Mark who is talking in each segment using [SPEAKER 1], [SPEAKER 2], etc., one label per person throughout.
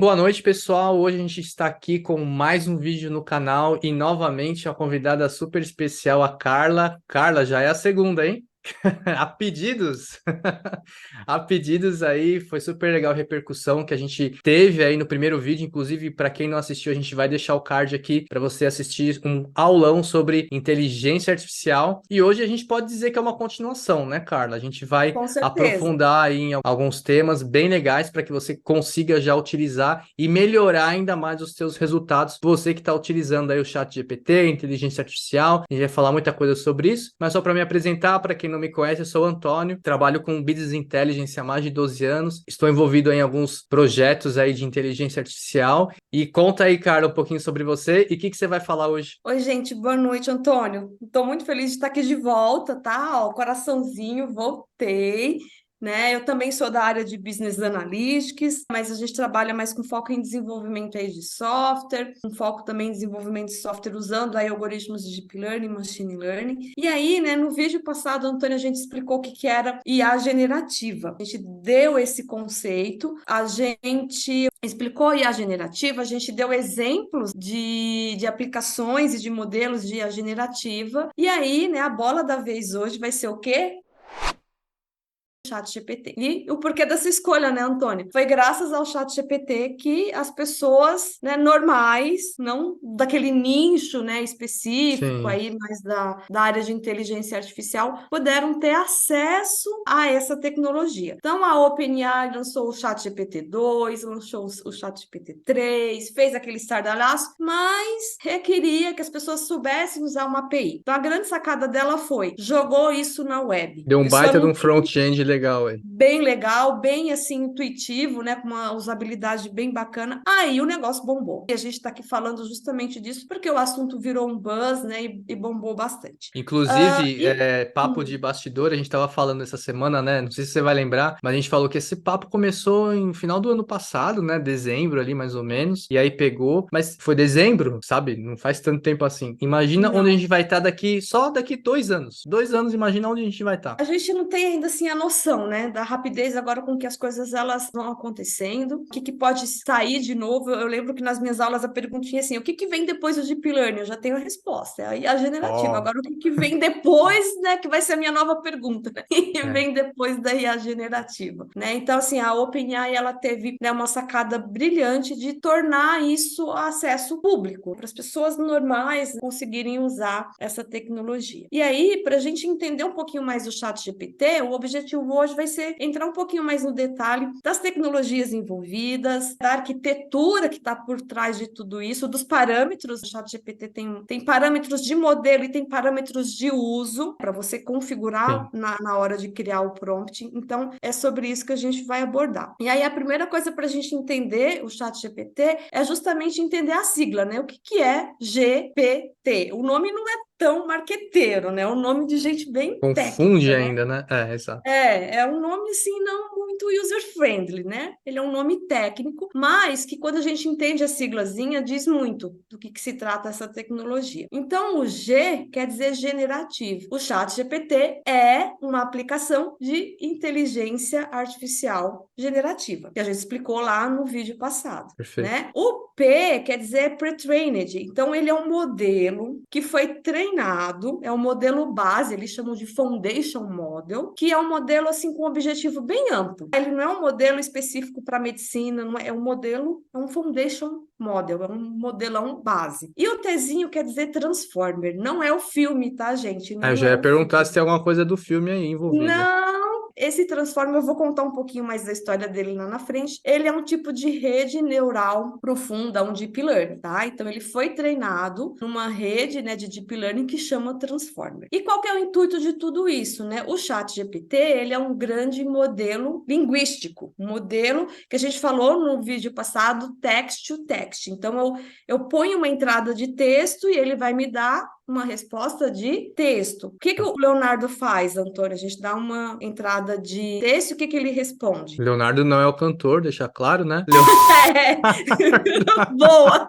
[SPEAKER 1] Boa noite, pessoal. Hoje a gente está aqui com mais um vídeo no canal e novamente a convidada super especial, a Carla. Carla, já é a segunda, hein? A pedidos. A pedidos aí, foi super legal a repercussão que a gente teve aí no primeiro vídeo. Inclusive, para quem não assistiu, a gente vai deixar o card aqui para você assistir um aulão sobre inteligência artificial. E hoje a gente pode dizer que é uma continuação, né, Carla? A gente vai
[SPEAKER 2] Com certeza.
[SPEAKER 1] aprofundar aí em alguns temas bem legais para que você consiga já utilizar e melhorar ainda mais os seus resultados. Você que está utilizando aí o chat GPT, inteligência artificial, a gente vai falar muita coisa sobre isso, mas só para me apresentar, para quem não me conhece, eu sou o Antônio, trabalho com Business Intelligence há mais de 12 anos, estou envolvido em alguns projetos aí de inteligência artificial e conta aí, Carla, um pouquinho sobre você e o que você vai falar hoje.
[SPEAKER 2] Oi, gente, boa noite, Antônio. Estou muito feliz de estar aqui de volta, tá? Ó, coraçãozinho, voltei, né? Eu também sou da área de Business Analytics, mas a gente trabalha mais com foco em desenvolvimento aí de software, com foco também em desenvolvimento de software usando aí algoritmos de Deep Learning, Machine Learning. E aí, né, no vídeo passado, Antônio, a gente explicou o que que era IA generativa. A gente deu esse conceito, a gente explicou IA generativa, a gente deu exemplos de aplicações e de modelos de IA generativa. E aí, né, a bola da vez hoje vai ser o quê? Chat GPT. E o porquê dessa escolha, né, Antônio? Foi graças ao Chat GPT que as pessoas, né, normais, não daquele nicho, né, específico
[SPEAKER 1] Sim.
[SPEAKER 2] aí, mais da área de inteligência artificial, puderam ter acesso a essa tecnologia. Então, a OpenAI lançou o Chat GPT-2, lançou o Chat GPT-3, fez aquele estardalhaço, mas requeria que as pessoas soubessem usar uma API. Então, a grande sacada dela foi, jogou isso na web.
[SPEAKER 1] Deu
[SPEAKER 2] A
[SPEAKER 1] um
[SPEAKER 2] pessoa
[SPEAKER 1] baita de
[SPEAKER 2] não
[SPEAKER 1] um front-end legal aí.
[SPEAKER 2] bem legal, bem assim intuitivo, né, com uma usabilidade bem bacana. Aí o negócio bombou. E a gente está aqui falando justamente disso porque o assunto virou um buzz, né, e bombou bastante.
[SPEAKER 1] Inclusive,
[SPEAKER 2] E
[SPEAKER 1] papo de bastidor, a gente estava falando essa semana, né? Não sei se você vai lembrar, mas a gente falou que esse papo começou em final do ano passado, né? Dezembro ali, mais ou menos. E aí pegou, mas foi dezembro, sabe? Não faz tanto tempo assim. Imagina onde a
[SPEAKER 2] não,
[SPEAKER 1] gente vai estar só daqui 2 anos. 2 anos, imagina onde a gente vai estar.
[SPEAKER 2] a gente não tem ainda assim a noção, né, da rapidez agora com que as coisas elas vão acontecendo, o que que pode sair de novo. Eu lembro que nas minhas aulas a perguntinha assim, o que que vem depois do Deep Learning? Eu já tenho a resposta, é a generativa.
[SPEAKER 1] Ó,
[SPEAKER 2] Agora o que que vem depois, né, que vai ser a minha nova pergunta, né? O que
[SPEAKER 1] é.
[SPEAKER 2] vem depois da IA generativa, né? Então assim, a OpenAI ela teve, né, uma sacada brilhante de tornar isso acesso público para as pessoas normais conseguirem usar essa tecnologia. E aí, para a gente entender um pouquinho mais do chat GPT, o objetivo hoje vai ser entrar um pouquinho mais no detalhe das tecnologias envolvidas, da arquitetura que está por trás de tudo isso, dos parâmetros. O chat GPT tem parâmetros de modelo e tem parâmetros de uso para você configurar
[SPEAKER 1] Sim.
[SPEAKER 2] na hora de criar o prompt. Então, é sobre isso que a gente vai abordar. E aí, a primeira coisa para a gente entender o chat GPT é justamente entender a sigla, né? O que que é GPT? O nome não é tão marqueteiro, né? É um nome de gente bem
[SPEAKER 1] Confunde
[SPEAKER 2] técnica, né?
[SPEAKER 1] ainda, né? É, exato.
[SPEAKER 2] É um nome assim não muito user-friendly, né? Ele é um nome técnico, mas que quando a gente entende a siglazinha diz muito do que se trata essa tecnologia. Então, o G quer dizer generativo. O Chat GPT é uma aplicação de inteligência artificial generativa, que a gente explicou lá no vídeo passado,
[SPEAKER 1] Perfeito.
[SPEAKER 2] né? O P quer dizer pre-trained. Então, ele é um modelo que foi treinado, é um modelo base, eles chamam de Foundation Model, que é um modelo assim com um objetivo bem amplo. Ele não é um modelo específico para medicina, não é, é um modelo, é um Foundation Model, é um modelão base. E o Tzinho quer dizer Transformer, não é o filme, tá, gente?
[SPEAKER 1] Ah, eu
[SPEAKER 2] Não
[SPEAKER 1] já
[SPEAKER 2] é
[SPEAKER 1] ia
[SPEAKER 2] o
[SPEAKER 1] perguntar se
[SPEAKER 2] filme.
[SPEAKER 1] tem alguma coisa do filme aí envolvida.
[SPEAKER 2] Não, esse Transformer, eu vou contar um pouquinho mais da história dele lá na frente. Ele é um tipo de rede neural profunda, um deep learning, tá? Então ele foi treinado numa rede, né, de deep learning que chama Transformer. E qual que é o intuito de tudo isso, né? O Chat GPT, ele é um grande modelo linguístico, um modelo que a gente falou no vídeo passado, text to text. Então eu ponho uma entrada de texto e ele vai me dar uma resposta de texto. O que o Leonardo faz, Antônio? A gente dá uma entrada de texto, o que ele responde?
[SPEAKER 1] Leonardo não é o cantor, deixar claro, né?
[SPEAKER 2] É, boa!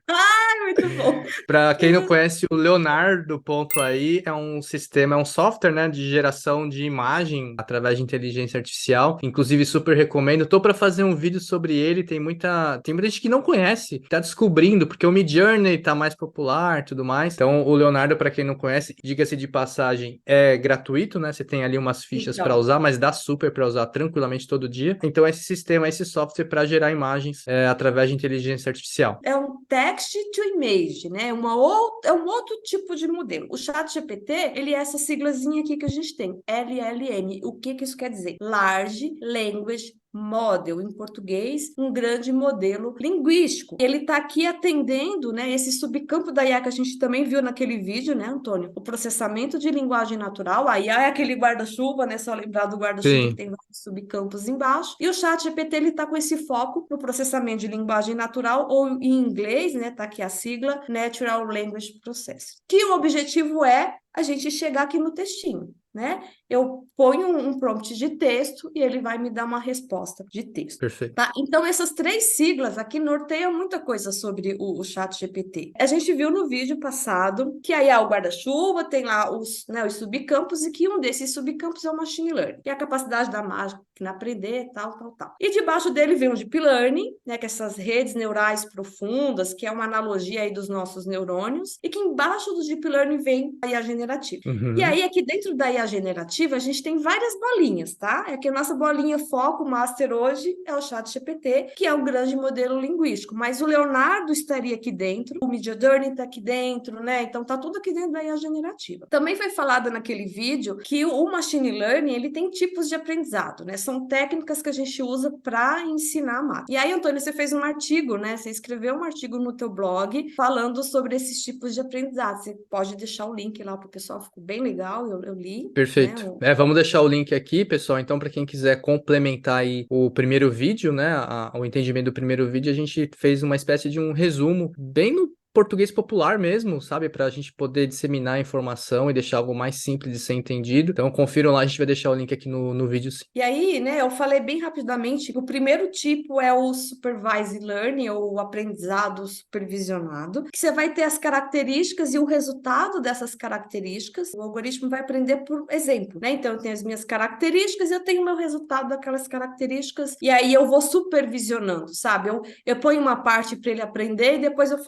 [SPEAKER 2] Ai, muito bom.
[SPEAKER 1] Para quem não conhece, o Leonardo.ai é um sistema, é um software, né, de geração de imagem através de inteligência artificial. Inclusive, super recomendo. Tô para fazer um vídeo sobre ele. Tem muita gente que não conhece, tá descobrindo, porque o Midjourney tá mais popular, e tudo mais. Então, o Leonardo, para quem não conhece, diga-se de passagem, é gratuito, né? Você tem ali umas fichas para
[SPEAKER 2] Então,
[SPEAKER 1] usar, mas dá super para usar tranquilamente todo dia. Então, esse sistema, esse software para gerar imagens através de inteligência artificial.
[SPEAKER 2] é um text to image, né? É um outro tipo de modelo. O ChatGPT, ele é essa siglazinha aqui que a gente tem, LLM. O que isso quer dizer? Large Language Model, em português, um grande modelo linguístico. Ele está aqui atendendo, né, esse subcampo da IA que a gente também viu naquele vídeo, né, Antônio? O processamento de linguagem natural. A IA é aquele guarda-chuva, né? Só lembrar do guarda-chuva que
[SPEAKER 1] Sim,
[SPEAKER 2] tem vários subcampos embaixo. E o ChatGPT, ele está com esse foco no processamento de linguagem natural, ou em inglês, né, tá aqui a sigla, Natural Language Processing. Que o objetivo é a gente chegar aqui no textinho, né? Eu ponho um prompt de texto e ele vai me dar uma resposta de texto.
[SPEAKER 1] perfeito.
[SPEAKER 2] Tá? Então, essas 3 siglas aqui norteiam muita coisa sobre o chat GPT. A gente viu no vídeo passado que aí há o guarda-chuva, tem lá os subcampos, e que um desses subcampos é o machine learning, que é a capacidade da máquina aprender, tal, tal, tal. E debaixo dele vem o deep learning, né, que é essas redes neurais profundas, que é uma analogia aí dos nossos neurônios, e que embaixo do deep learning vem a IA generativa. E
[SPEAKER 1] Uhum.
[SPEAKER 2] aí, aqui dentro da IA generativa, a gente tem várias bolinhas, tá? É que a nossa bolinha foco, master hoje, é o ChatGPT, que é um grande modelo linguístico. Mas o Leonardo estaria aqui dentro, o Midjourney está aqui dentro, né? Então, tá tudo aqui dentro da IA generativa. Também foi falado naquele vídeo que o machine learning, ele tem tipos de aprendizado, né? São técnicas que a gente usa para ensinar a máquina. E aí, Antônio, você fez um artigo, né? Você escreveu um artigo no teu blog falando sobre esses tipos de aprendizado. Você pode deixar o link lá para o pessoal, ficou bem legal, eu li, né?
[SPEAKER 1] Perfeito. Vamos deixar o link aqui, pessoal. Então, para quem quiser complementar aí o primeiro vídeo, né, o entendimento do primeiro vídeo, a gente fez uma espécie de um resumo bem no português popular mesmo, sabe? Para a gente poder disseminar a informação e deixar algo mais simples de ser entendido. Então, confiram lá, a gente vai deixar o link aqui no vídeo. Sim.
[SPEAKER 2] E aí, né, eu falei bem rapidamente que o primeiro tipo é o supervised learning, ou o aprendizado supervisionado, que você vai ter as características e o resultado dessas características. O algoritmo vai aprender por exemplo, né? Então, eu tenho as minhas características e eu tenho o meu resultado daquelas características, e aí eu vou supervisionando, sabe? Eu ponho uma parte para ele aprender e depois eu,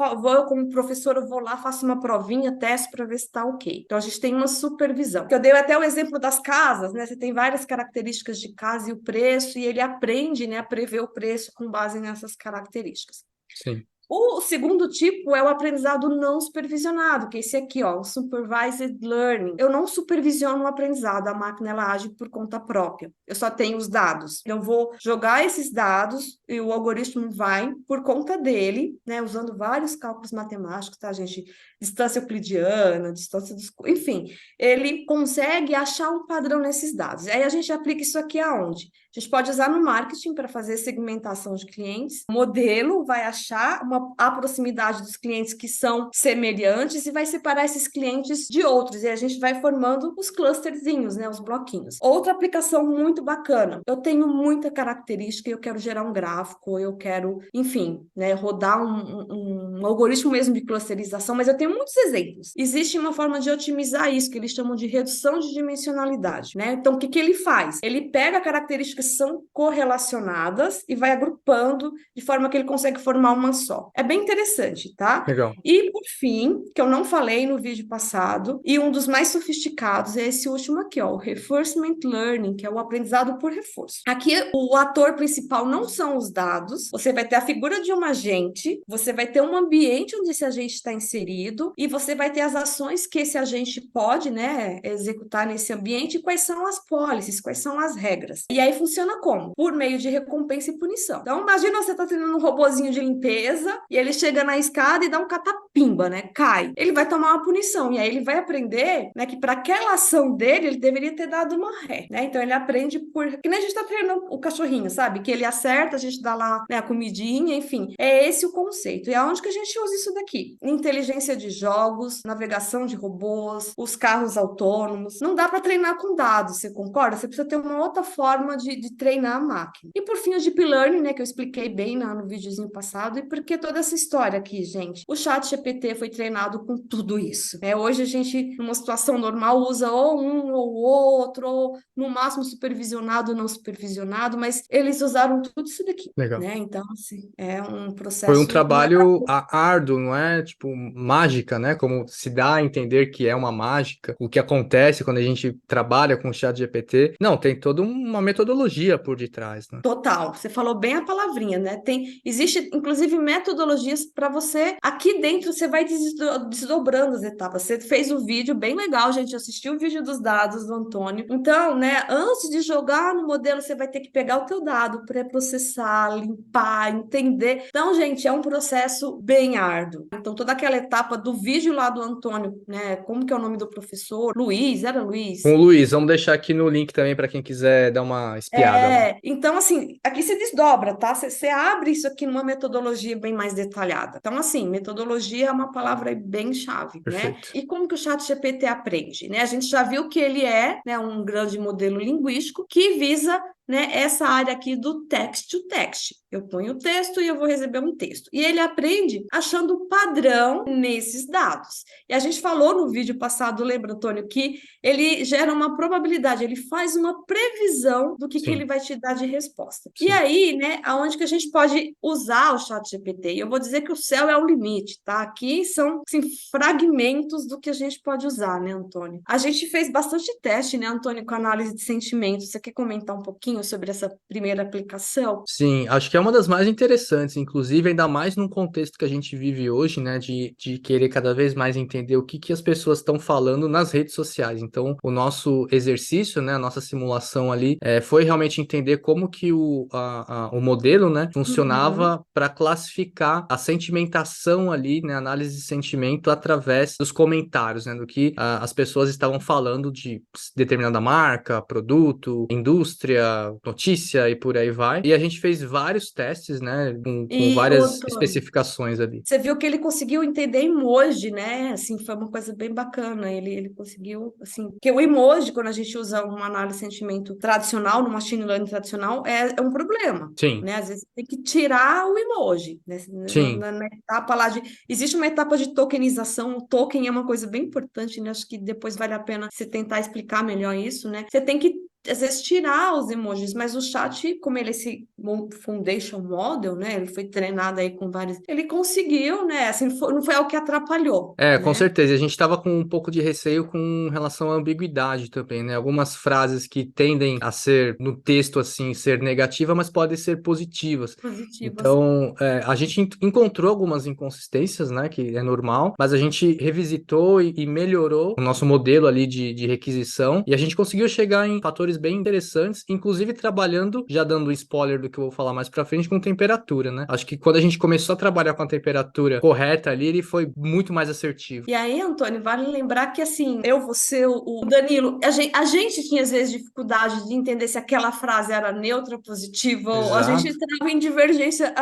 [SPEAKER 2] como professora, eu vou lá, faço uma provinha, testo para ver se está ok. Então, a gente tem uma supervisão. Eu dei até o exemplo das casas, né? Você tem várias características de casa e o preço, e ele aprende, né, a prever o preço com base nessas características.
[SPEAKER 1] Sim.
[SPEAKER 2] O segundo tipo é o aprendizado não supervisionado, que é esse aqui, ó, o supervised learning. Eu não supervisiono o aprendizado, a máquina ela age por conta própria. Eu só tenho os dados. Eu vou jogar esses dados e o algoritmo vai por conta dele, né, usando vários cálculos matemáticos, tá, gente? Distância euclidiana, distância dos... Enfim, ele consegue achar um padrão nesses dados. Aí a gente aplica isso aqui aonde? A gente pode usar no marketing para fazer segmentação de clientes. O modelo vai achar a proximidade dos clientes que são semelhantes e vai separar esses clientes de outros. E a gente vai formando os clusterzinhos, né, os bloquinhos. Outra aplicação muito bacana. Eu tenho muita característica e eu quero gerar um gráfico, eu quero, enfim, né, rodar um algoritmo mesmo de clusterização, mas eu tenho muitos exemplos. Existe uma forma de otimizar isso, que eles chamam de redução de dimensionalidade, né? Então, o que ele faz? Ele pega características que são correlacionadas e vai agrupando de forma que ele consegue formar uma só. É bem interessante, tá?
[SPEAKER 1] Legal.
[SPEAKER 2] E, por fim, que eu não falei no vídeo passado, e um dos mais sofisticados é esse último aqui, ó, o Reinforcement Learning, que é o aprendizado por reforço. Aqui, o ator principal não são os dados, você vai ter a figura de um agente, você vai ter um ambiente onde esse agente está inserido, e você vai ter as ações que esse agente pode, né, executar nesse ambiente, e quais são as policies, quais são as regras. E aí funciona como? Por meio de recompensa e punição. Então, imagina você tá treinando um robozinho de limpeza e ele chega na escada e dá um catapimba, né? Cai. Ele vai tomar uma punição e aí ele vai aprender, né, que para aquela ação dele, ele deveria ter dado uma ré, né? Então, ele aprende que nem a gente tá treinando o cachorrinho, sabe? Que ele acerta, a gente dá lá, né, a comidinha, enfim. É esse o conceito. E aonde que a gente usa isso daqui? Inteligência de jogos, navegação de robôs, os carros autônomos. Não dá para treinar com dados, você concorda? Você precisa ter uma outra forma de treinar a máquina. E por fim, o Deep Learning, né, que eu expliquei bem no videozinho passado, e por que toda essa história aqui, gente? O chat GPT foi treinado com tudo isso. Hoje a gente, numa situação normal, usa ou um ou outro, ou no máximo supervisionado ou não supervisionado, mas eles usaram tudo isso daqui,
[SPEAKER 1] Legal.
[SPEAKER 2] né? Então, assim, é um
[SPEAKER 1] Foi um
[SPEAKER 2] processo, não é para
[SPEAKER 1] trabalho árduo, não é tipo mágica, né? Como se dá a entender que é uma mágica, o que acontece quando a gente trabalha com o chat GPT. Não, tem toda uma metodologia por detrás, né?
[SPEAKER 2] total. Você falou bem a palavrinha, né? Existe, inclusive, metodologias para você. Aqui dentro, você vai desdobrando as etapas. Você fez um vídeo bem legal, gente. Eu assisti o vídeo dos dados do Antônio. Então, né, antes de jogar no modelo, você vai ter que pegar o teu dado, pré-processar, limpar, entender. Então, gente, é um processo bem árduo. Então, toda aquela etapa do vídeo lá do Antônio, né? Como que é o nome do professor? Luiz, era Luiz?
[SPEAKER 1] Com o Luiz, vamos deixar aqui no link também para quem quiser dar uma espiada lá.
[SPEAKER 2] Então, assim, aqui se desdobra, tá? Você abre isso aqui numa metodologia bem mais detalhada. Então, assim, metodologia é uma palavra bem chave, né?
[SPEAKER 1] Perfeito.
[SPEAKER 2] E como que o chat GPT aprende, né? A gente já viu que ele é, né, um grande modelo linguístico que visa, né, essa área aqui do text to text. Eu ponho o texto e eu vou receber um texto. E ele aprende achando padrão nesses dados. E a gente falou no vídeo passado, lembra, Antônio, que ele gera uma probabilidade, ele faz uma previsão do que ele
[SPEAKER 1] Sim,
[SPEAKER 2] vai te dar de resposta. E
[SPEAKER 1] sim.
[SPEAKER 2] aí, né, aonde que a gente pode usar o chat GPT? E eu vou dizer que o céu é o limite, tá? Aqui são, assim, fragmentos do que a gente pode usar, né, Antônio? A gente fez bastante teste, né, Antônio, com análise de sentimentos. Você quer comentar um pouquinho sobre essa primeira aplicação?
[SPEAKER 1] Sim, acho que é uma das mais interessantes, inclusive, ainda mais num contexto que a gente vive hoje, né, de querer cada vez mais entender o que as pessoas estão falando nas redes sociais. Então, o nosso exercício, né, a nossa simulação ali, foi realmente entender como que o modelo, né,
[SPEAKER 2] Uhum.
[SPEAKER 1] funcionava para classificar a sentimentação ali, né, análise de sentimento através dos comentários, né, do que as pessoas estavam falando de determinada marca, produto, indústria, notícia e por aí vai. E a gente fez vários testes, né, com
[SPEAKER 2] E, ô,
[SPEAKER 1] várias
[SPEAKER 2] Antônio,
[SPEAKER 1] especificações ali.
[SPEAKER 2] você viu que ele conseguiu entender emoji, né? Assim, foi uma coisa bem bacana. Ele conseguiu, assim, porque o emoji, quando a gente usa uma análise de sentimento tradicional, no machine learning tradicional, é um problema,
[SPEAKER 1] Sim,
[SPEAKER 2] né? Às vezes tem que tirar o emoji, né?
[SPEAKER 1] sim.
[SPEAKER 2] Na etapa lá de... Existe uma etapa de tokenização, o token é uma coisa bem importante, né? Acho que depois vale a pena você tentar explicar melhor isso, né? Você tem que às vezes tirar os emojis, mas o chat, como ele é esse foundation model, né? Ele foi treinado aí com vários. Ele conseguiu, né? Assim, não foi algo que atrapalhou,
[SPEAKER 1] Com
[SPEAKER 2] né?
[SPEAKER 1] certeza. A gente estava com um pouco de receio com relação à ambiguidade também, né? Algumas frases que tendem a ser, no texto, assim, ser negativa, mas podem ser positivas.
[SPEAKER 2] Positivas.
[SPEAKER 1] Então, a gente encontrou algumas inconsistências, né? Que é normal, mas a gente revisitou e melhorou o nosso modelo ali de requisição e a gente conseguiu chegar em fatores bem interessantes, inclusive trabalhando, já dando um spoiler do que eu vou falar mais pra frente, com temperatura, né? Acho que quando a gente começou a trabalhar com a temperatura correta ali, ele foi muito mais assertivo.
[SPEAKER 2] E aí, Antônio, vale lembrar que assim, eu, você, o Danilo, a gente tinha às vezes dificuldade de entender se aquela frase era neutra, positiva, ou a gente
[SPEAKER 1] Exato,
[SPEAKER 2] entrava em divergência,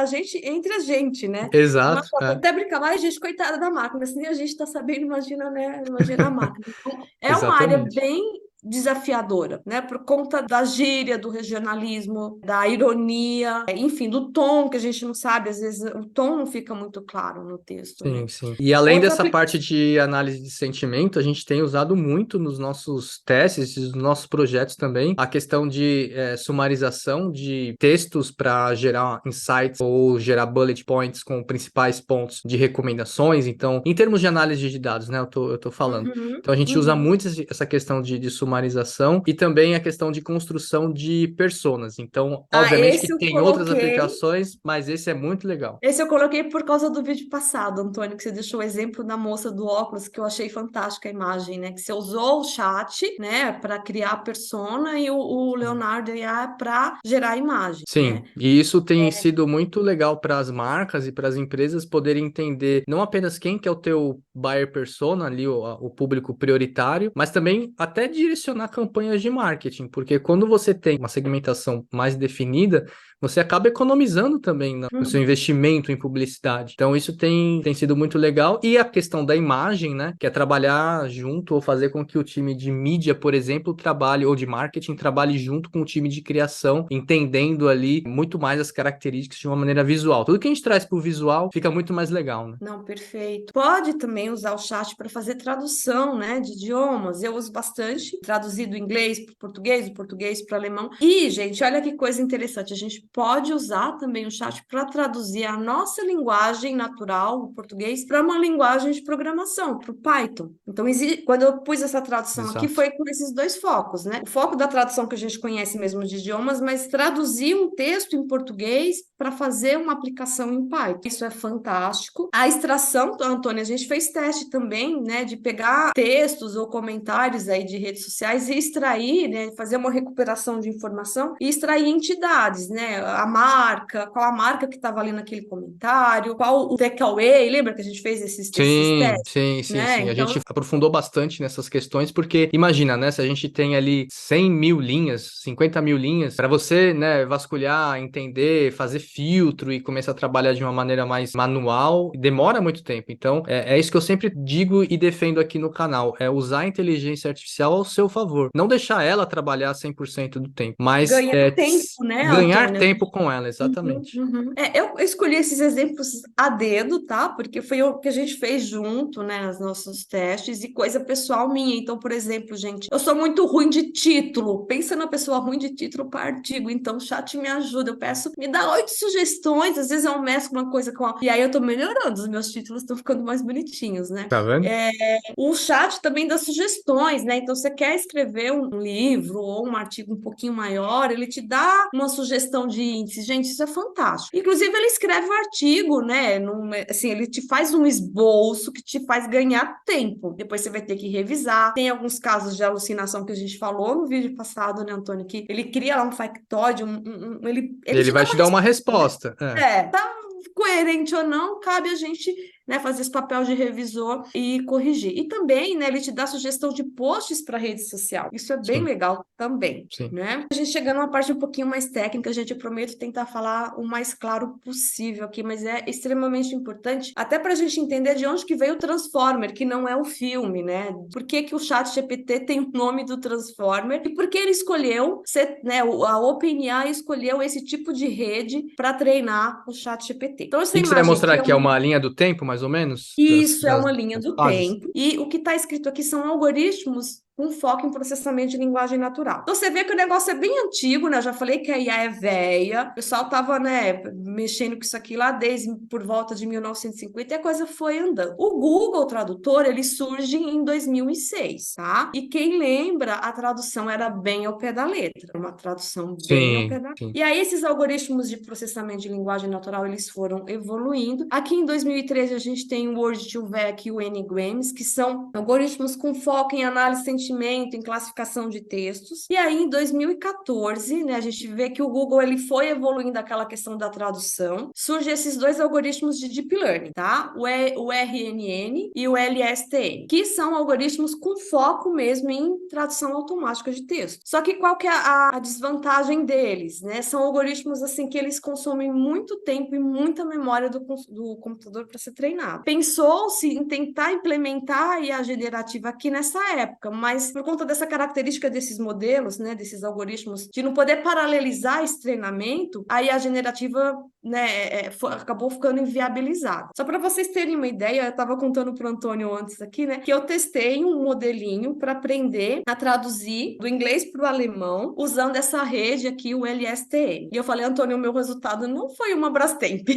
[SPEAKER 2] entre a gente, né? Uma
[SPEAKER 1] exato.
[SPEAKER 2] coisa até brincava, ai, gente, coitada da máquina, se nem a gente está sabendo, imagina, né? Imagina a máquina. Então, é uma área
[SPEAKER 1] Exatamente.
[SPEAKER 2] bem desafiadora, né? Por conta da gíria, do regionalismo, da ironia, enfim, do tom que a gente não sabe, às vezes o tom não fica muito claro no texto, né?
[SPEAKER 1] Sim, sim. E além
[SPEAKER 2] Outra
[SPEAKER 1] dessa parte
[SPEAKER 2] aplicação.
[SPEAKER 1] de análise de sentimento, a gente tem usado muito nos nossos testes, nos nossos projetos também, a questão de sumarização de textos para gerar insights ou gerar bullet points com principais pontos de recomendações. Então, em termos de análise de dados, né, eu tô falando.
[SPEAKER 2] Uhum,
[SPEAKER 1] Então, a gente usa
[SPEAKER 2] uhum.
[SPEAKER 1] muito essa questão de sumarização sumarização e também a questão de construção de personas. Então,
[SPEAKER 2] Ah,
[SPEAKER 1] obviamente que
[SPEAKER 2] esse eu
[SPEAKER 1] tem outras
[SPEAKER 2] coloquei.
[SPEAKER 1] aplicações, mas esse é muito legal.
[SPEAKER 2] Esse eu coloquei por causa do vídeo passado, Antônio, que você deixou o exemplo da moça do óculos, que eu achei fantástica a imagem, né? Que você usou o chat, né, para criar a persona e o Leonardo IA para gerar a imagem, né?
[SPEAKER 1] Sim, e isso tem sido muito legal para as marcas e para as empresas poderem entender não apenas quem que é o teu buyer persona ali, o público prioritário, mas também até direcionar campanhas de marketing, porque quando você tem uma segmentação mais definida, você acaba economizando também no seu
[SPEAKER 2] Uhum.
[SPEAKER 1] investimento em publicidade. Então, isso tem sido muito legal. E a questão da imagem, né? Que é trabalhar junto ou fazer com que o time de mídia, por exemplo, trabalhe, ou de marketing, trabalhe junto com o time de criação, entendendo ali muito mais as características de uma maneira visual. Tudo que a gente traz para o visual fica muito mais legal, né?
[SPEAKER 2] Não, perfeito. Pode também usar o chat para fazer tradução, né, de idiomas. Eu uso bastante, traduzir do inglês para o português, do português para o alemão. E, gente, olha que coisa interessante. A gente pode usar também o chat para traduzir a nossa linguagem natural, o português, para uma linguagem de programação, para o Python. Então, quando eu pus essa tradução aqui,
[SPEAKER 1] Exato.
[SPEAKER 2] foi com esses dois focos, né? O foco da tradução que a gente conhece mesmo de idiomas, mas traduzir um texto em português para fazer uma aplicação em Python. Isso é fantástico. A extração, Antônio, a gente fez teste também, né, de pegar textos ou comentários aí de redes sociais e extrair, né, fazer uma recuperação de informação e extrair entidades, né, a marca, qual a marca que estava ali naquele comentário, qual o takeaway, lembra que a gente fez esses
[SPEAKER 1] Sim,
[SPEAKER 2] testes,
[SPEAKER 1] sim, sim,
[SPEAKER 2] né?
[SPEAKER 1] sim. A
[SPEAKER 2] Então,
[SPEAKER 1] gente aprofundou bastante nessas questões, porque imagina, né? Se a gente tem ali 100 mil linhas, 50 mil linhas, para você, né, vasculhar, entender, fazer filtro e começar a trabalhar de uma maneira mais manual, demora muito tempo. Então, é isso que eu sempre digo e defendo aqui no canal, é usar a inteligência artificial ao seu favor. Não deixar ela trabalhar 100% do tempo, mas
[SPEAKER 2] ganhar tempo, né,
[SPEAKER 1] ganhar
[SPEAKER 2] Antônio?
[SPEAKER 1] tempo com ela,
[SPEAKER 2] Uhum,
[SPEAKER 1] exatamente.
[SPEAKER 2] uhum. Eu escolhi esses exemplos a dedo, tá? Porque foi o que a gente fez junto, né? Os nossos testes e coisa pessoal minha. Então, por exemplo, gente, eu sou muito ruim de título. Pensa na pessoa ruim de título para artigo. Então, o chat me ajuda. Eu peço, me dá 8 sugestões. Às vezes eu mesclo uma coisa com a... E aí eu tô melhorando. Os meus títulos estão ficando mais bonitinhos, né?
[SPEAKER 1] Tá vendo?
[SPEAKER 2] É, o chat também dá sugestões, né? Então, você quer escrever um livro ou um artigo um pouquinho maior, ele te dá uma sugestão de índice. Gente, isso é fantástico. Inclusive, ele escreve o artigo, né? Assim, ele te faz um esboço que te faz ganhar tempo. Depois você vai ter que revisar. Tem alguns casos de alucinação que a gente falou no vídeo passado, né, Antônio? Que ele cria lá um factoide, ele
[SPEAKER 1] Ele
[SPEAKER 2] te dá
[SPEAKER 1] vai
[SPEAKER 2] uma
[SPEAKER 1] te dar uma
[SPEAKER 2] resposta, né?
[SPEAKER 1] resposta. É.
[SPEAKER 2] Tá coerente ou não, cabe a gente, né, fazer esse papel de revisor e corrigir. E também, né, ele te dá sugestão de posts para rede social. Isso é bem
[SPEAKER 1] Sim,
[SPEAKER 2] legal também,
[SPEAKER 1] sim.
[SPEAKER 2] né? A gente chegando numa parte um pouquinho mais técnica, a gente promete tentar falar o mais claro possível aqui, mas é extremamente importante, até para a gente entender de onde que veio o Transformer, que não é o filme, né? Por que que o ChatGPT tem o nome do Transformer e por que ele escolheu, né, a OpenAI escolheu esse tipo de rede para treinar o ChatGPT. Então,
[SPEAKER 1] O
[SPEAKER 2] essa
[SPEAKER 1] que que você vai
[SPEAKER 2] imagem
[SPEAKER 1] mostrar
[SPEAKER 2] aqui é
[SPEAKER 1] aqui? É
[SPEAKER 2] uma
[SPEAKER 1] uma linha do tempo, mais ou menos? Das,
[SPEAKER 2] isso é
[SPEAKER 1] das,
[SPEAKER 2] uma linha
[SPEAKER 1] das
[SPEAKER 2] do
[SPEAKER 1] fases?
[SPEAKER 2] tempo. E o que está escrito aqui são algoritmos com foco em processamento de linguagem natural. Então você vê que o negócio é bem antigo, né? Eu já falei que a IA é velha. O pessoal estava, né, mexendo com isso aqui lá desde por volta de 1950 e a coisa foi andando. O Google Tradutor, ele surge em 2006, tá? E quem lembra, a tradução era bem ao pé da letra, uma tradução bem ao pé
[SPEAKER 1] Sim,
[SPEAKER 2] da...
[SPEAKER 1] sim.
[SPEAKER 2] E aí esses algoritmos de processamento de linguagem natural, eles foram evoluindo. Aqui em 2013 a gente tem o Word2Vec e o N-Grams, que são algoritmos com foco em análise de sentimento, em classificação de textos. E aí em 2014, né, a gente vê que o Google ele foi evoluindo aquela questão da tradução. Surgem esses dois algoritmos de deep learning, tá? O RNN e o LSTM, que são algoritmos com foco mesmo em tradução automática de texto. Só que qual que é a desvantagem deles, né? São algoritmos assim que eles consomem muito tempo e muita memória do computador para ser treinado. Pensou-se em tentar implementar a IA generativa aqui nessa época, mas por conta dessa característica desses modelos, né, desses algoritmos, de não poder paralelizar esse treinamento, a IA generativa né, acabou ficando inviabilizado. Só para vocês terem uma ideia, eu estava contando para o Antônio antes aqui, né, que eu testei um modelinho para aprender a traduzir do inglês para o alemão usando essa rede aqui, o LSTM. E eu falei, Antônio, o meu resultado não foi uma Brastemp.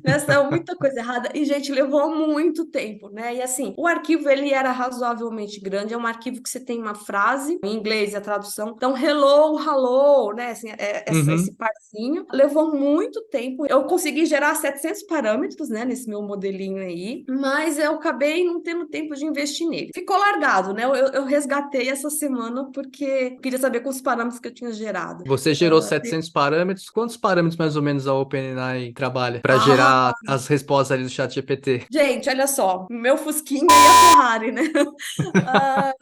[SPEAKER 2] Nessa muita coisa errada. E, gente, levou muito tempo, né? E assim, o arquivo ele era razoavelmente grande, é um arquivo que você tem uma frase em inglês, a tradução. Então, hello, hello, né? Assim,
[SPEAKER 1] Uhum.
[SPEAKER 2] esse parzinho. Levou muito tempo. Eu consegui gerar 700 parâmetros, né, nesse meu modelinho aí, mas eu acabei não tendo tempo de investir nele. Ficou largado, né? Eu resgatei essa semana porque eu queria saber com os parâmetros que eu tinha gerado.
[SPEAKER 1] Você gerou 700 parâmetros. Quantos parâmetros mais ou menos a OpenAI trabalha para
[SPEAKER 2] Ah,
[SPEAKER 1] gerar as respostas ali do chat GPT?
[SPEAKER 2] gente, olha só, meu Fusquinha e a Ferrari, né? Ah,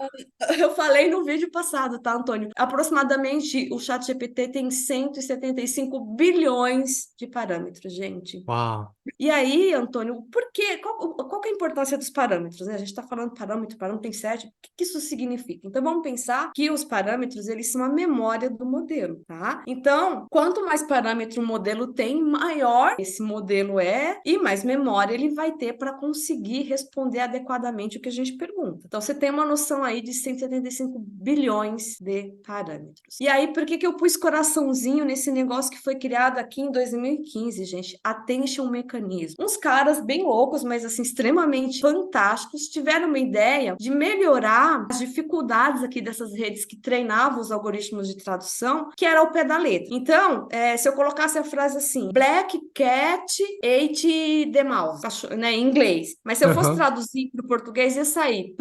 [SPEAKER 2] eu falei no vídeo passado, tá, Antônio? Aproximadamente o ChatGPT tem 175 bilhões de parâmetros, gente.
[SPEAKER 1] Uau.
[SPEAKER 2] E aí, Antônio, por quê? Qual que é a importância dos parâmetros, né? A gente está falando parâmetro tem sete, o que que isso significa? Então, vamos pensar que os parâmetros, eles são a memória do modelo, tá? Então, quanto mais parâmetro o modelo tem, maior esse modelo é e mais memória ele vai ter para conseguir responder adequadamente o que a gente pergunta. Então, você tem uma noção aí de 175 bilhões de parâmetros. E aí, por que que eu pus coraçãozinho nesse negócio que foi criado aqui em 2015, gente? Attention Mechanism. Uns caras bem loucos, mas assim, extremamente fantásticos, tiveram uma ideia de melhorar as dificuldades aqui dessas redes que treinavam os algoritmos de tradução, que era ao pé da letra. Então, se eu colocasse a frase assim, Black Cat ate the mouse, né, em inglês, mas se eu fosse
[SPEAKER 1] Aham.
[SPEAKER 2] traduzir para o português, ia sair,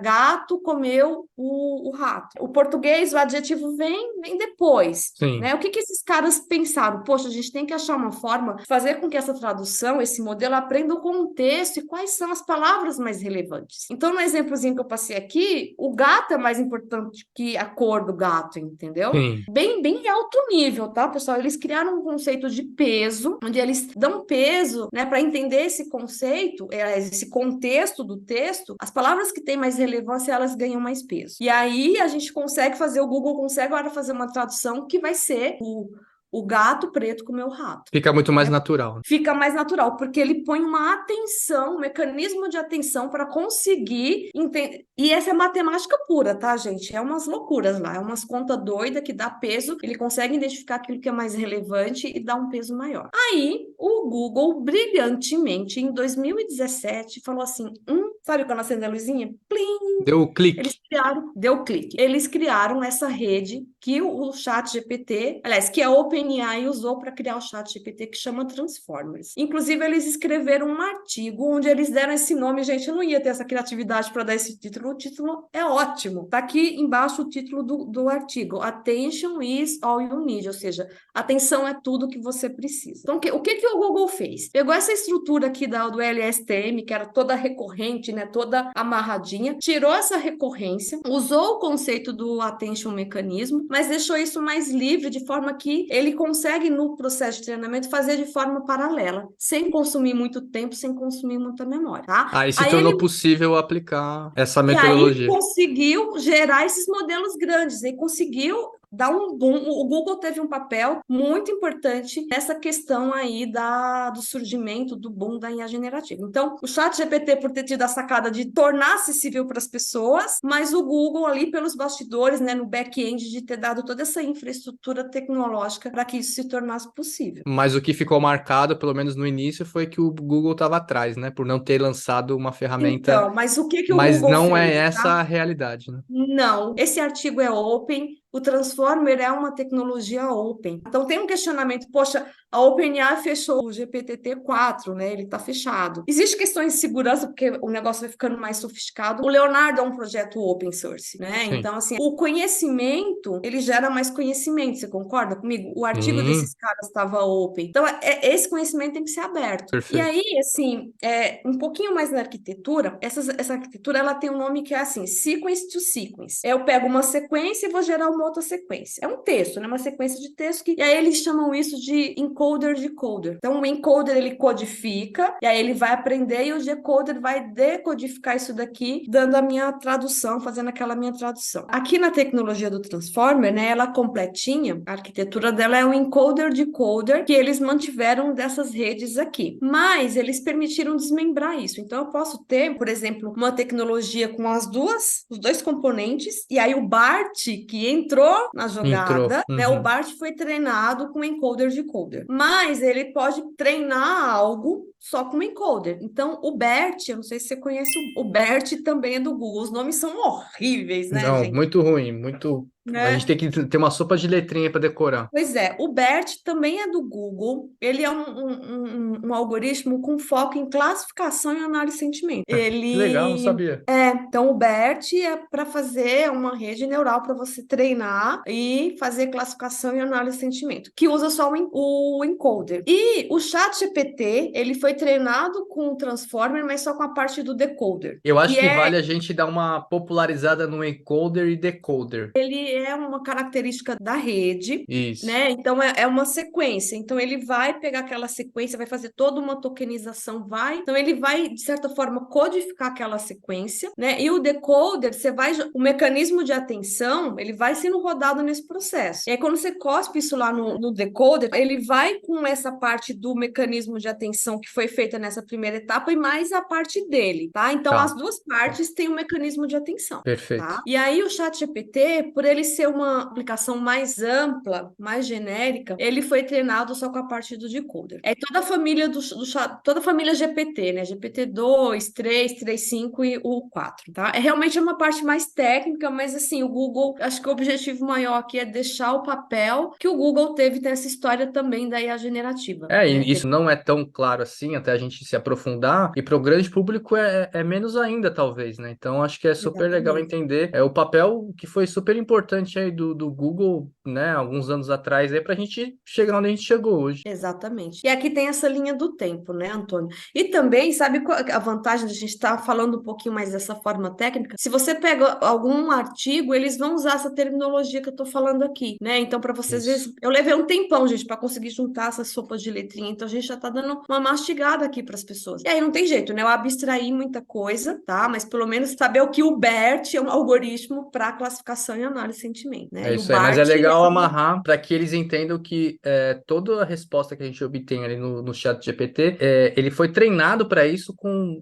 [SPEAKER 2] gato comeu o rato. O português, o adjetivo vem depois.
[SPEAKER 1] Sim.
[SPEAKER 2] Né? O que que esses caras pensaram? Poxa, a gente tem que achar uma forma de fazer com que essa tradução, esse modelo, aprenda o contexto e quais são as palavras mais relevantes. Então, no exemplozinho que eu passei aqui, o gato é mais importante que a cor do gato, entendeu?
[SPEAKER 1] Sim.
[SPEAKER 2] Bem alto nível, tá, pessoal? Eles criaram um conceito de peso, onde eles dão peso, né, para entender esse conceito, esse contexto do texto, as palavras que têm mais relevância, elas ganham mais peso. E aí a gente consegue fazer, o Google consegue agora fazer uma tradução que vai ser o gato preto comeu o rato.
[SPEAKER 1] Fica muito mais
[SPEAKER 2] Né?
[SPEAKER 1] natural.
[SPEAKER 2] Fica mais natural, porque ele põe uma atenção, um mecanismo de atenção para conseguir entender. E essa é matemática pura, tá, gente? É umas loucuras lá, é umas contas doidas que dá peso, ele consegue identificar aquilo que é mais relevante e dá um peso maior. Aí, o Google, brilhantemente, em 2017, falou assim: sabe quando acende a luzinha? Plim!
[SPEAKER 1] Deu o clique.
[SPEAKER 2] Eles criaram, deu clique. Eles criaram essa rede que o ChatGPT, aliás, que a OpenAI usou para criar o ChatGPT, que chama Transformers. Inclusive, eles escreveram um artigo onde eles deram esse nome. Gente, eu não ia ter essa criatividade para dar esse título. O título é ótimo. Tá aqui embaixo o título do artigo. Attention is all you need, ou seja, atenção é tudo que você precisa. Então, o que o Google fez? Pegou essa estrutura aqui do LSTM, que era toda recorrente, né, toda amarradinha, tirou essa recorrência, usou o conceito do attention mecanismo, mas deixou isso mais livre, de forma que ele consegue, no processo de treinamento, fazer de forma paralela, sem consumir muito tempo, sem consumir muita memória, tá?
[SPEAKER 1] Aí se tornou possível aplicar essa
[SPEAKER 2] E aí
[SPEAKER 1] metodologia.
[SPEAKER 2] conseguiu gerar esses modelos grandes, e conseguiu dar um boom. O Google teve um papel muito importante nessa questão aí do surgimento do boom da IA generativa. Então, o ChatGPT, por ter tido a sacada de tornar acessível para as pessoas, mas o Google ali pelos bastidores, né, no back-end, de ter dado toda essa infraestrutura tecnológica para que isso se tornasse possível.
[SPEAKER 1] Mas o que ficou marcado, pelo menos no início, foi que o Google estava atrás, né? Por não ter lançado uma ferramenta.
[SPEAKER 2] Então, mas o que o
[SPEAKER 1] Mas
[SPEAKER 2] Google
[SPEAKER 1] não é
[SPEAKER 2] fez,
[SPEAKER 1] essa
[SPEAKER 2] tá?
[SPEAKER 1] a realidade, né?
[SPEAKER 2] Não, esse artigo é open, o Transformer é uma tecnologia open. Então tem um questionamento, poxa, a OpenAI fechou o GPT-4, né? Ele está fechado. Existem questões de segurança, porque o negócio vai ficando mais sofisticado. O Leonardo é um projeto open source, né?
[SPEAKER 1] Sim.
[SPEAKER 2] Então, assim, o conhecimento, ele gera mais conhecimento, você concorda comigo? O artigo
[SPEAKER 1] Sim,
[SPEAKER 2] desses caras estava open. Então, esse conhecimento tem que ser aberto. E
[SPEAKER 1] perfeito.
[SPEAKER 2] aí, assim, um pouquinho mais na arquitetura, essa arquitetura, ela tem um nome que é assim, sequence to sequence. Eu pego uma sequência e vou gerar uma uma outra sequência. É um texto, né? Uma sequência de texto e aí eles chamam isso de encoder-decoder. Então, o encoder, ele codifica, e aí ele vai aprender, e o decoder vai decodificar isso daqui, dando a minha tradução, fazendo aquela minha tradução. Aqui na tecnologia do Transformer, né, ela completinha, a arquitetura dela é um encoder-decoder, que eles mantiveram dessas redes aqui. Mas eles permitiram desmembrar isso. Então, eu posso ter, por exemplo, uma tecnologia com os dois componentes, e aí o BART, que entrou na
[SPEAKER 1] Entrou.
[SPEAKER 2] jogada, né, o BART foi treinado com encoder-decoder. Mas ele pode treinar algo só com encoder. Então, o BERT, eu não sei se você conhece, o BERT também é do Google. Os nomes são horríveis, né,
[SPEAKER 1] Não,
[SPEAKER 2] gente?
[SPEAKER 1] muito ruim, muito. A gente
[SPEAKER 2] Né?
[SPEAKER 1] tem que ter uma sopa de letrinha para decorar.
[SPEAKER 2] Pois é, o BERT também é do Google. Ele é um algoritmo com foco em classificação e análise de sentimento.
[SPEAKER 1] Que legal, não
[SPEAKER 2] Ele
[SPEAKER 1] sabia.
[SPEAKER 2] então o BERT é para fazer uma rede neural para você treinar e fazer classificação e análise de sentimento, que usa só o encoder. E o ChatGPT, ele foi treinado com o Transformer, mas só com a parte do decoder,
[SPEAKER 1] Eu acho
[SPEAKER 2] que
[SPEAKER 1] que vale a gente dar uma popularizada no encoder e decoder.
[SPEAKER 2] ele é uma característica da rede,
[SPEAKER 1] Isso.
[SPEAKER 2] né? Então é uma sequência. Então ele vai pegar aquela sequência, vai fazer toda uma tokenização, Então ele vai, de certa forma, codificar aquela sequência, né? E o decoder, o mecanismo de atenção, ele vai sendo rodado nesse processo. E aí, quando você cospe isso lá no decoder, ele vai com essa parte do mecanismo de atenção que foi feita nessa primeira etapa e mais a parte dele, tá? Então, as
[SPEAKER 1] Tá,
[SPEAKER 2] duas partes têm um mecanismo de atenção.
[SPEAKER 1] perfeito.
[SPEAKER 2] Tá? E aí o ChatGPT, por ele ser uma aplicação mais ampla, mais genérica, ele foi treinado só com a parte do decoder. É toda a família toda a família GPT, né? GPT-2, 3, 5 e o 4, tá? É realmente uma parte mais técnica, mas assim, o Google, acho que o objetivo maior aqui é deixar o papel que o Google teve nessa história também da IA generativa, né?
[SPEAKER 1] E isso não é tão claro assim, até a gente se aprofundar, e para o grande público é menos ainda, talvez, né? Então, acho que é super legal
[SPEAKER 2] Exatamente.
[SPEAKER 1] entender o papel que foi super importante aí do Google, né, alguns anos atrás, aí, para a gente chegar onde a gente chegou hoje.
[SPEAKER 2] Exatamente. E aqui tem essa linha do tempo, né, Antônio? E também, sabe qual a vantagem de a gente estar falando um pouquinho mais dessa forma técnica? Se você pega algum artigo, eles vão usar essa terminologia que eu estou falando aqui, né? Então, para vocês, às
[SPEAKER 1] Isso.
[SPEAKER 2] vezes, eu levei um tempão, gente, para conseguir juntar essas sopas de letrinha. Então, a gente já está dando uma mastigada aqui para as pessoas. E aí não tem jeito, né? Eu abstraí muita coisa, tá? Mas pelo menos saber o que o BERT é um algoritmo para classificação e análise de sentimento, né?
[SPEAKER 1] É
[SPEAKER 2] E o
[SPEAKER 1] isso aí, mas é
[SPEAKER 2] BART
[SPEAKER 1] legal amarrar para que eles entendam que toda a resposta que a gente obtém ali no chat GPT, ele foi treinado para isso com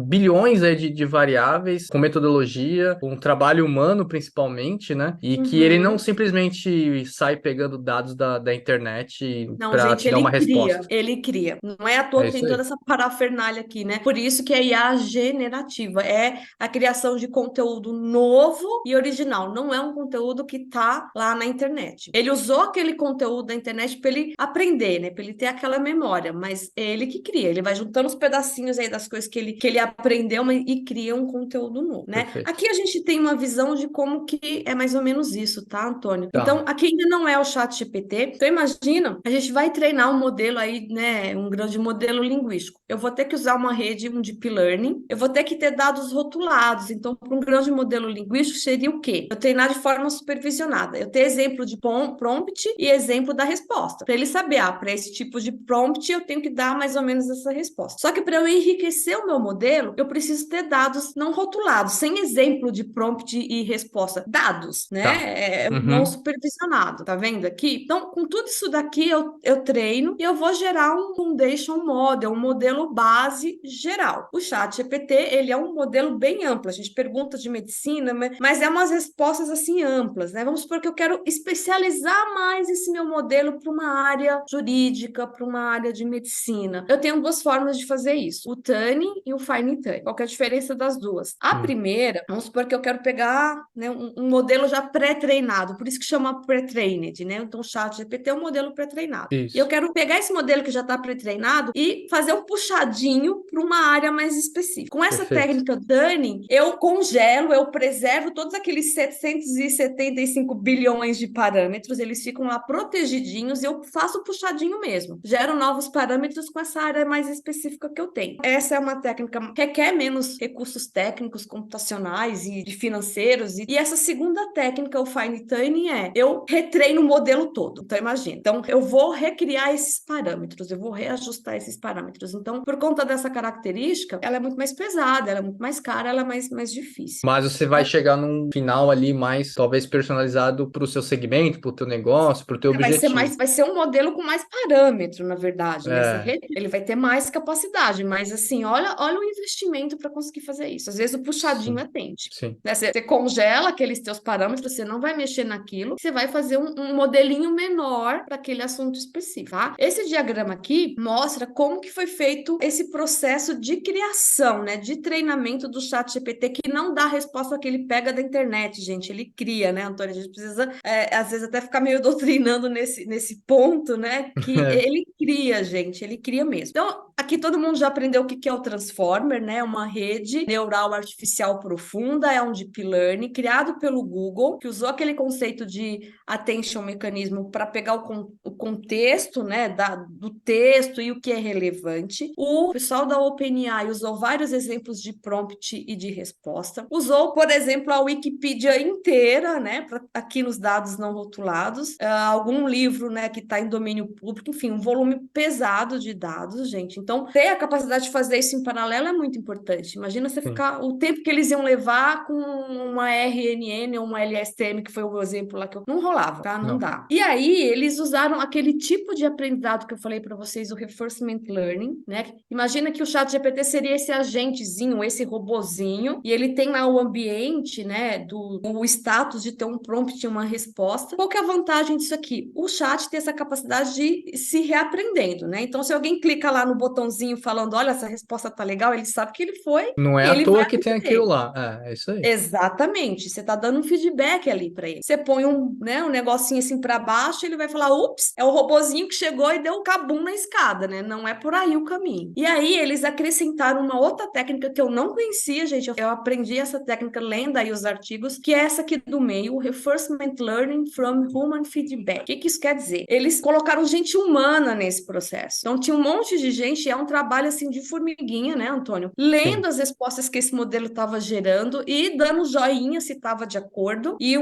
[SPEAKER 1] bilhões aí de variáveis, com metodologia, com trabalho humano principalmente, né? E que ele não
[SPEAKER 2] Uhum.
[SPEAKER 1] simplesmente sai pegando dados da internet
[SPEAKER 2] Não,
[SPEAKER 1] para
[SPEAKER 2] gente,
[SPEAKER 1] te dar uma resposta.
[SPEAKER 2] ele cria. Não é à toa
[SPEAKER 1] É
[SPEAKER 2] que
[SPEAKER 1] isso
[SPEAKER 2] tem toda
[SPEAKER 1] aí.
[SPEAKER 2] essa parafernália aqui, né? Por isso que é IA generativa, é a criação de conteúdo novo e original, não é um conteúdo que tá lá na internet. Ele usou aquele conteúdo da internet para ele aprender, né? Para ele ter aquela memória, mas é ele que cria, ele vai juntando os pedacinhos aí das coisas que ele aprendeu e cria um conteúdo novo, né?
[SPEAKER 1] Perfeito.
[SPEAKER 2] Aqui a gente tem uma visão de como que é mais ou menos isso, tá, Antônio? Então,
[SPEAKER 1] Tá.
[SPEAKER 2] aqui ainda não é o chat GPT, então imagina, a gente vai treinar um modelo aí, né, um grande modelo linguístico. Eu vou ter que usar uma rede, um deep learning, eu vou ter que ter dados rotulados. Então, para um grande modelo linguístico, seria o quê? Eu treinar de forma supervisionada. Eu ter exemplo de prompt e exemplo da resposta. Para ele saber, para esse tipo de prompt, eu tenho que dar mais ou menos essa resposta. Só que para eu enriquecer o meu modelo, eu preciso ter dados não rotulados, sem exemplo de prompt e resposta. Dados,
[SPEAKER 1] Tá.
[SPEAKER 2] né? Não
[SPEAKER 1] Uhum.
[SPEAKER 2] supervisionado. Tá vendo aqui? Então, com tudo isso daqui, eu treino e eu vou gerar um foundation model, um modelo base geral. O chat GPT, ele é um modelo bem amplo. A gente pergunta de medicina, mas é umas respostas assim amplas, né? Vamos supor que eu quero especializar mais esse meu modelo para uma área jurídica, para uma área de medicina. Eu tenho duas formas de fazer isso: o Turing e o Fine Turing. Qual que é a diferença das duas? A
[SPEAKER 1] Hum.
[SPEAKER 2] primeira, vamos supor que eu quero pegar, né, um modelo já pré-treinado, por isso que chama pré-trained, né? Então, o chat GPT é um modelo pré-treinado. E eu
[SPEAKER 1] Isso.
[SPEAKER 2] quero pegar esse modelo que já está pré-treinado e fazer um puxadinho para uma área mais específica. Com essa
[SPEAKER 1] Perfeito.
[SPEAKER 2] técnica Turing, eu congelo, eu preservo todos aqueles 750 75 bilhões de parâmetros, eles ficam lá protegidinhos e eu faço puxadinho mesmo. Gero novos parâmetros com essa área mais específica que eu tenho. Essa é uma técnica que requer menos recursos técnicos, computacionais e financeiros. E essa segunda técnica, o fine tuning, eu retreino o modelo todo. Então, imagina. Então, eu vou recriar esses parâmetros, eu vou reajustar esses parâmetros. Então, por conta dessa característica, ela é muito mais pesada, ela é muito mais cara, ela é mais difícil.
[SPEAKER 1] Mas você vai chegar num final ali mais, talvez, personalizado para o seu segmento, para o teu negócio, para o teu objetivo.
[SPEAKER 2] Vai ser um modelo com mais parâmetro, na verdade, né?
[SPEAKER 1] É,
[SPEAKER 2] Ele vai ter mais capacidade, mas assim, olha o investimento para conseguir fazer isso. Às vezes o puxadinho
[SPEAKER 1] sim,
[SPEAKER 2] atende.
[SPEAKER 1] sim.
[SPEAKER 2] Né? Você congela aqueles teus parâmetros, você não vai mexer naquilo, você vai fazer um modelinho menor para aquele assunto específico, tá? Esse diagrama aqui mostra como que foi feito esse processo de criação, né? De treinamento do ChatGPT, que não dá a resposta que ele pega da internet, gente. Ele cria, né, Antônio? A gente precisa, às vezes, até ficar meio doutrinando nesse ponto, né? Que ele cria, gente, ele cria mesmo. Então, aqui todo mundo já aprendeu o que é o Transformer, né? Uma rede neural artificial profunda, é um deep learning criado pelo Google, que usou aquele conceito de attention mecanismo para pegar o contexto, né, do texto e o que é relevante. O pessoal da OpenAI usou vários exemplos de prompt e de resposta. Usou, por exemplo, a Wikipedia inteira, né, aqui nos dados não rotulados, algum livro, né, que está em domínio público, enfim, um volume pesado de dados, gente. Então, ter a capacidade de fazer isso em paralelo é muito importante. Imagina você ficar o tempo que eles iam levar com uma RNN ou uma LSTM, que foi o exemplo lá que eu não rolava, tá? Não dá. E aí, eles usaram aquele tipo de aprendizado que eu falei para vocês, o reinforcement learning, né? Imagina que o ChatGPT seria esse agentezinho, esse robozinho, e ele tem lá o ambiente, né, o status de ter um prompt e uma resposta. Qual que é a vantagem disso aqui? O chat tem essa capacidade de se reaprendendo, né? Então, se alguém clica lá no botãozinho falando, olha, essa resposta tá legal, ele sabe que ele foi
[SPEAKER 1] Não é
[SPEAKER 2] e
[SPEAKER 1] à
[SPEAKER 2] ele vai
[SPEAKER 1] toa que tem aquilo
[SPEAKER 2] aprender.
[SPEAKER 1] lá. É isso aí.
[SPEAKER 2] Exatamente, você está dando um feedback ali para ele. Você põe um negocinho assim para baixo, ele vai falar: ups, é o robozinho que chegou e deu um cabum na escada, né? Não é por aí o caminho. E aí eles acrescentaram uma outra técnica que eu não conhecia, gente. Eu aprendi essa técnica lendo aí os artigos, que é essa aqui do meio, o Reinforcement Learning from Human Feedback. O que isso quer dizer? Eles colocaram gente humana nesse processo. Então tinha um monte de gente, é um trabalho assim de formiguinha, né, Antônio? Lendo
[SPEAKER 1] Sim.
[SPEAKER 2] as respostas que esse modelo estava gerando e dando joinha se estava de acordo e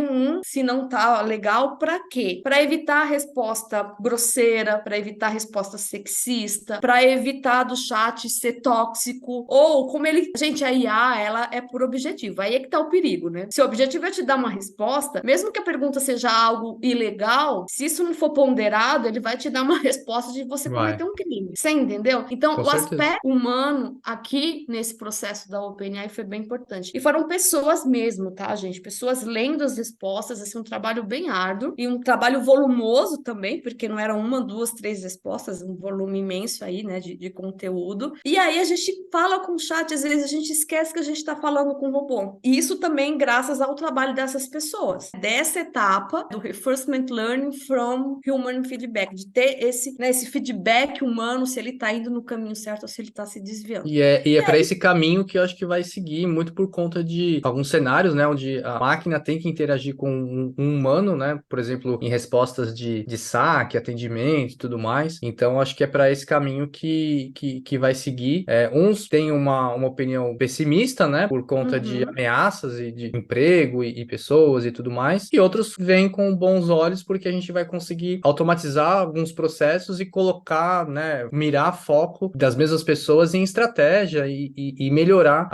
[SPEAKER 2] se não tá legal, para quê? Para evitar a resposta grosseira, para evitar a resposta sexista, para evitar do chat ser tóxico, ou como ele... Gente, a IA, ela é por objetivo, aí é que tá o perigo, né? Se o objetivo é te dar uma resposta, mesmo que a pergunta seja algo ilegal, se isso não for ponderado, ele vai te dar uma resposta de você
[SPEAKER 1] Vai,
[SPEAKER 2] cometer um crime. Você entendeu? Então,
[SPEAKER 1] com
[SPEAKER 2] o
[SPEAKER 1] certeza.
[SPEAKER 2] aspecto humano aqui nesse processo da OpenAI foi bem importante. E foram pessoas mesmo, tá, gente? Pessoas lendo as respostas, assim, um trabalho bem árduo e um trabalho volumoso também, porque não eram uma, duas, três respostas, um volume imenso aí, né, de conteúdo. E aí a gente fala com o chat, às vezes a gente esquece que a gente está falando com o robô. E isso também graças ao trabalho dessas pessoas. Dessa etapa do Reinforcement Learning from Human Feedback, de ter esse feedback humano, se ele está indo no caminho certo ou se ele está se desviando.
[SPEAKER 1] E é para esse caminho que eu acho que vai seguir, muito por conta de alguns cenários, né, onde a máquina tem que interagir com um humano, né, por exemplo, em respostas de saque, atendimento e tudo mais. Então, acho que é para esse caminho que vai seguir. Uns têm uma opinião pessimista, né, por conta de
[SPEAKER 2] Uhum.
[SPEAKER 1] ameaças e de emprego e pessoas e tudo mais, e outros veem com bons olhos porque a gente vai conseguir automatizar alguns processos e colocar, né, mirar foco das mesmas pessoas em estratégia e melhorar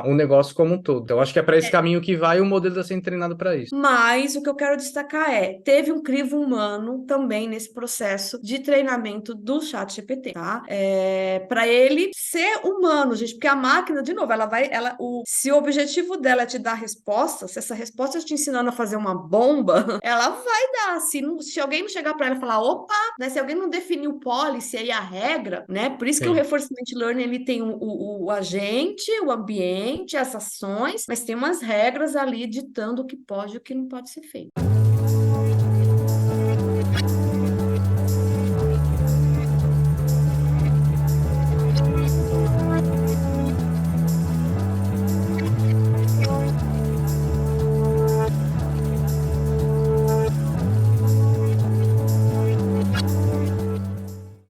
[SPEAKER 1] o negócio como um todo. Então, acho que é para esse caminho que vai, e o modelo está sendo treinado para isso.
[SPEAKER 2] Mas o que eu quero destacar teve um crivo humano também nesse processo de treinamento do ChatGPT, tá? Para ele ser humano, gente, porque a máquina, de novo, se o objetivo dela é te dar resposta, se essa resposta te ensinando a fazer uma bomba, ela vai dar. Se alguém não chegar para ela e falar, opa, né? Se alguém não definir o policy aí, a regra, né? Por isso que o
[SPEAKER 1] Sim.
[SPEAKER 2] reinforcement learning, ele tem o agente, o ambiente, as ações, mas tem umas regras ali ditando o que pode e o que não pode ser feito.